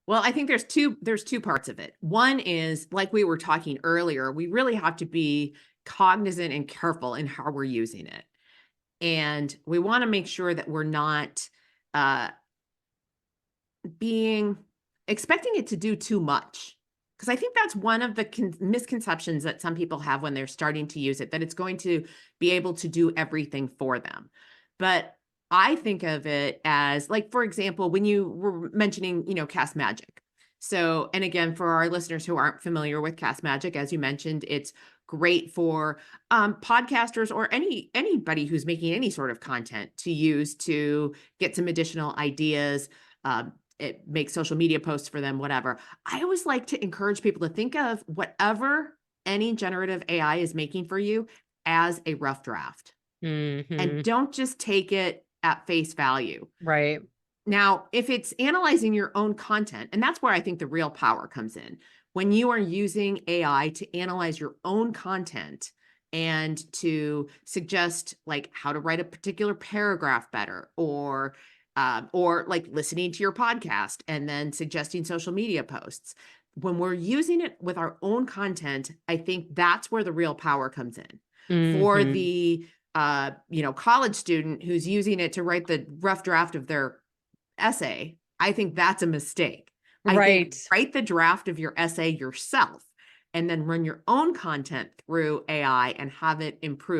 Well, I think there's two parts of it. One is, like we were talking earlier, we really have to be cognizant and careful in how we're using it. And we want to make sure that we're not uh, expecting it to do too much. Because I think that's one of the misconceptions that some people have when they're starting to use it, that it's going to be able to do everything for them. But I think of it as, like, for example, when you were mentioning, Cast Magic. So, and again, for our listeners who aren't familiar with Cast Magic, as you mentioned, it's great for podcasters or anybody who's making any sort of content to use to get some additional ideas. It makes social media posts for them, whatever. I always like to encourage people to think of whatever any generative AI is making for you as a rough draft, and don't just take it at face value. Right. Now, if it's analyzing your own content, and that's where I think the real power comes in, when you are using AI to analyze your own content and to suggest like how to write a particular paragraph better, or like listening to your podcast and then suggesting social media posts. When we're using it with our own content, I think that's where the real power comes in. For the college student who's using it to write the rough draft of their essay, I think that's a mistake. I think write the draft of your essay yourself and then run your own content through AI and have it improve.